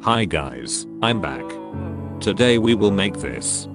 Hi guys, I'm back. Today we will make this.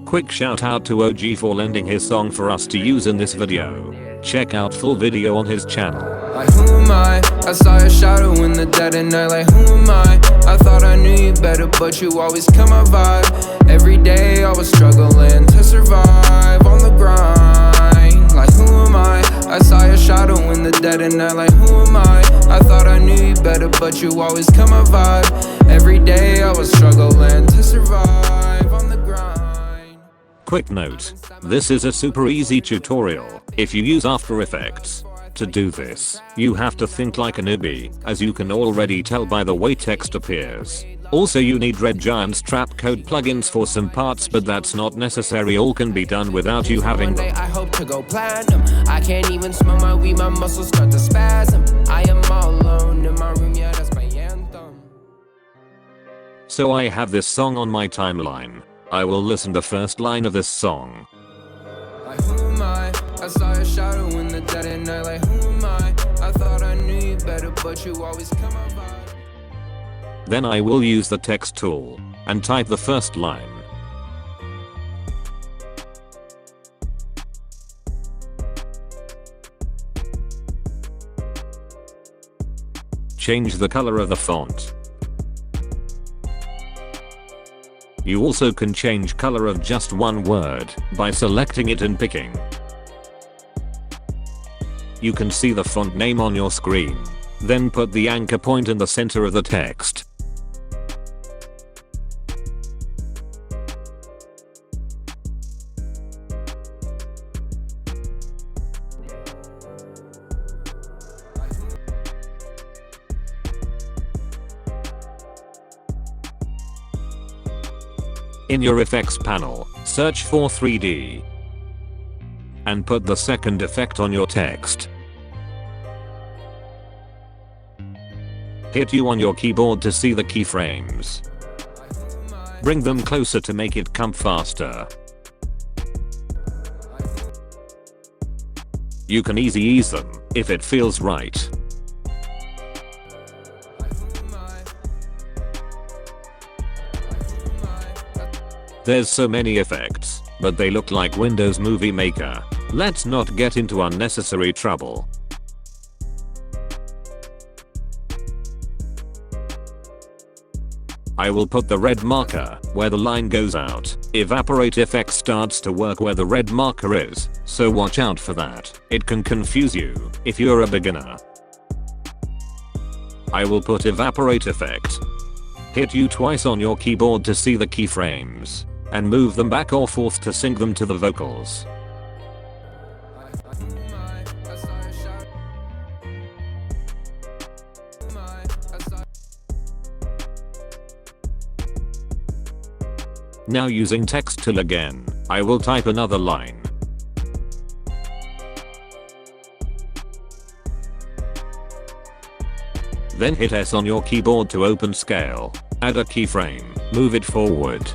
Quick shout out to OG for lending his song for us to use in this video. Check out full video on his channel. Like who am I saw your shadow in the dead of night. Like who am I thought I knew you better, but you always kill my vibe. Every day I was struggling to survive on the grind. Like who am I saw your shadow in the dead of night. Like who am I thought I knew you better, but you always kill my vibe. Every day I was struggling to survive on the grind. Quick note, this is a super easy tutorial if you use After Effects. To do this, you have to think like a newbie, as you can already tell by the way text appears. Also you need Red Giant's trap code plugins for some parts, but that's not necessary. All can be done without you having them. I hope to go platinum. I can't even smell my weed, my muscles start to spasm. I am all alone in my room, yeah, that's my anthem. So I have this song on my timeline. I will listen the first line of this song. Like who am I saw a shadow in the dead of night. Like who am I thought I knew you better, but you always come by. Then I will use the text tool and type the first line. Change the color of the font. You also can change color of just one word by selecting it and picking. You can see the font name on your screen. Then put the anchor point in the center of the text. In your effects panel, search for 3D and put the second effect on your text. Hit U on your keyboard to see the keyframes. Bring them closer to make it come faster. You can easy ease them if it feels right. There's so many effects, but they look like Windows Movie Maker. Let's not get into unnecessary trouble. I will put the red marker where the line goes out. Evaporate effect starts to work where the red marker is, so watch out for that. It can confuse you if you're a beginner. I will put evaporate effect. Hit U twice on your keyboard to see the keyframes and move them back or forth to sync them to the vocals. Now using text tool again, I will type another line. Then hit S on your keyboard to open scale. Add a keyframe, move it forward.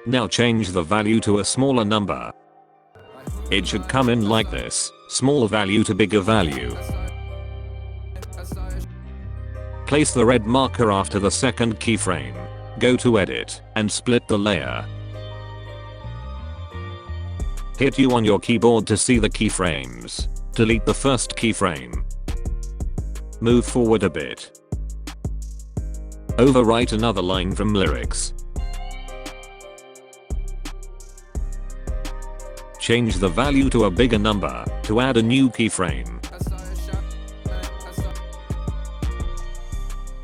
Now change the value to a smaller number. It should come in like this, small value to bigger value. Place the red marker after the second keyframe. Go to edit and split the layer. Hit U on your keyboard to see the keyframes. Delete the first keyframe. Move forward a bit. Overwrite another line from lyrics. Change the value to a bigger number to add a new keyframe.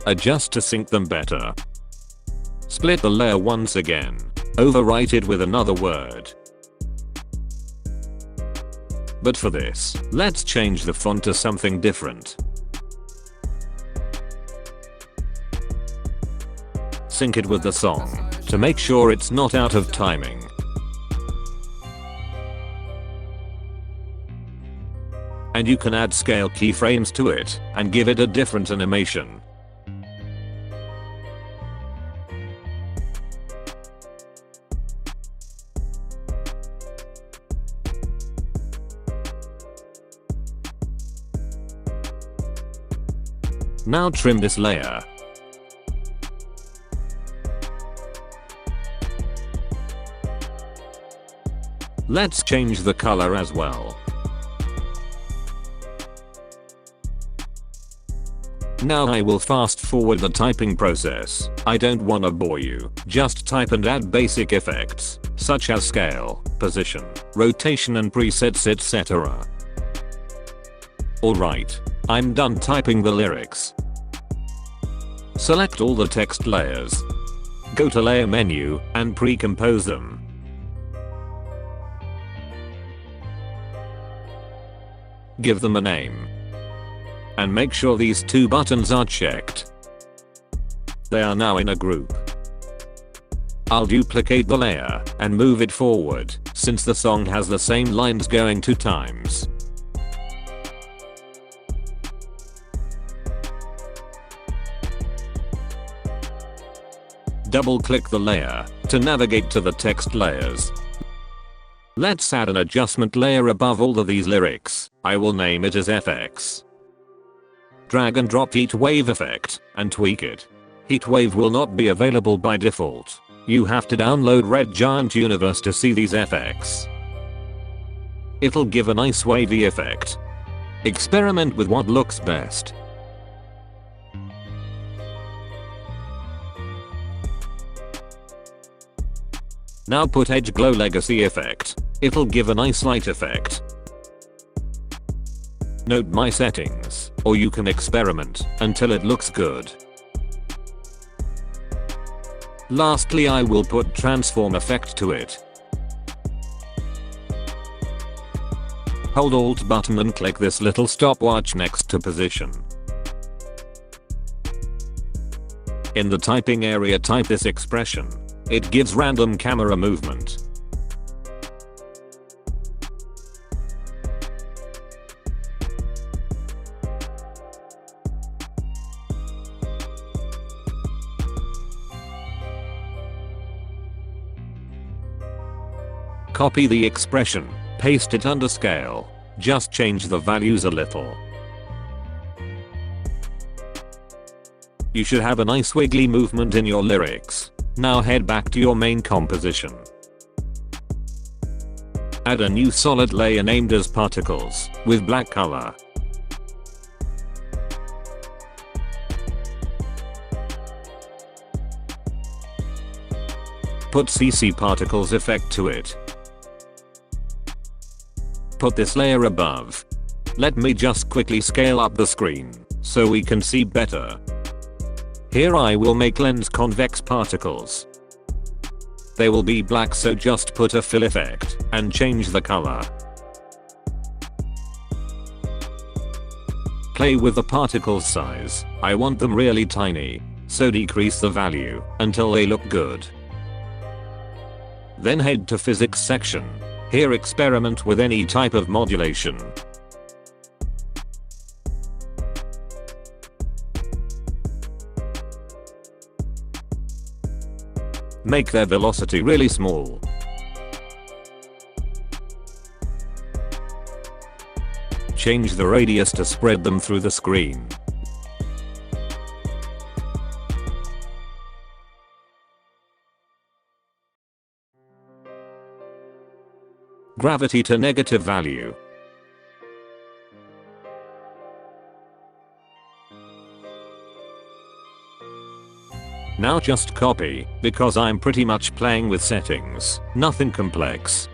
Adjust to sync them better. Split the layer once again. Overwrite it with another word. But for this, let's change the font to something different. Sync it with the song to make sure it's not out of timing. And you can add scale keyframes to it and give it a different animation. Now trim this layer. Let's change the color as well. Now I will fast forward the typing process. I don't wanna bore you. Just type and add basic effects, such as scale, position, rotation and presets etc. Alright. I'm done typing the lyrics. Select all the text layers. Go to layer menu and pre-compose them. Give them a name. And make sure these two buttons are checked. They are now in a group. I'll duplicate the layer and move it forward since the song has the same lines going 2 times. Double click the layer to navigate to the text layers. Let's add an adjustment layer above all of these lyrics. I will name it as FX. Drag and drop heat wave effect and tweak it. Heat wave will not be available by default. You have to download Red Giant Universe to see these effects. It'll give a nice wavy effect. Experiment with what looks best. Now put Edge Glow Legacy effect. It'll give a nice light effect. Note my settings, or you can experiment until it looks good. Lastly, I will put transform effect to it. Hold Alt button and click this little stopwatch next to position. In the typing area type this expression. It gives random camera movement. Copy the expression, paste it under scale. Just change the values a little. You should have a nice wiggly movement in your lyrics. Now head back to your main composition. Add a new solid layer named as particles with black color. Put CC particles effect to it. Put this layer above. Let me just quickly scale up the screen so we can see better. Here I will make lens convex particles. They will be black, so just put a fill effect and change the color. Play with the particles size. I want them really tiny, so decrease the value until they look good. Then head to physics section. Here experiment with any type of modulation. Make their velocity really small. Change the radius to spread them through the screen. Gravity to negative value. Now just copy, because I'm pretty much playing with settings, nothing complex.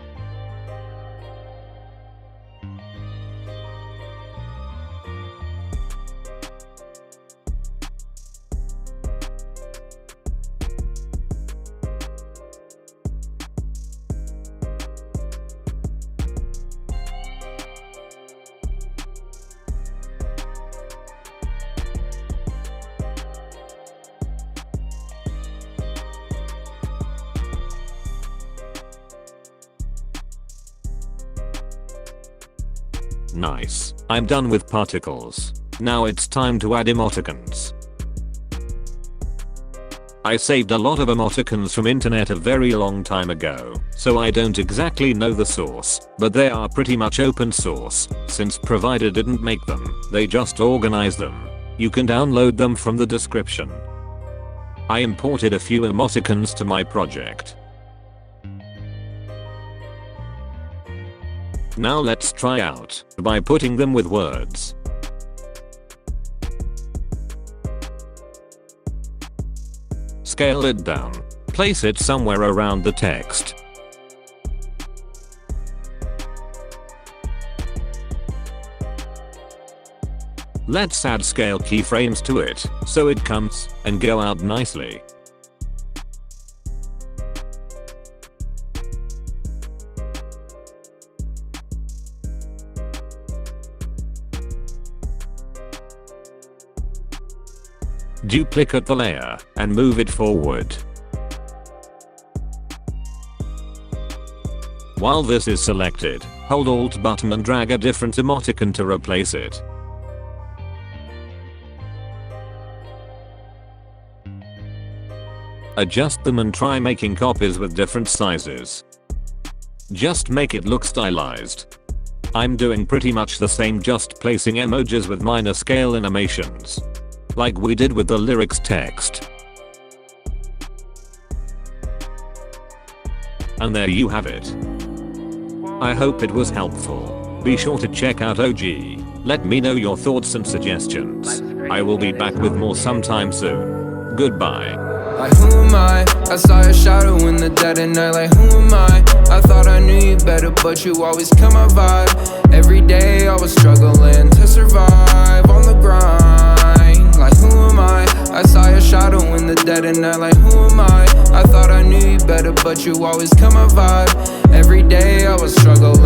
Nice. I'm done with particles. Now it's time to add emoticons. I saved a lot of emoticons from internet a very long time ago, so I don't exactly know the source, but they are pretty much open source, since provider didn't make them, they just organized them. You can download them from the description. I imported a few emoticons to my project. Now let's try out by putting them with words. Scale it down. Place it somewhere around the text. Let's add scale keyframes to it, so it comes and go out nicely. Duplicate the layer and move it forward. While this is selected, hold Alt button and drag a different emoticon to replace it. Adjust them and try making copies with different sizes. Just make it look stylized. I'm doing pretty much the same, just placing emojis with minor scale animations, like we did with the lyrics text. And there you have it. I hope it was helpful. Be sure to check out OG. Let me know your thoughts and suggestions. I will be back with more sometime soon. Goodbye. Like who am I? I saw your shadow in the dead of night. Like who am I? I thought I knew you better, but you always cut my vibe. Every day I was struggling to survive on the grind. Like who am I? I saw your shadow in the dead of night. Like who am I? I thought I knew you better, but you always cut my vibe. Every day I was struggling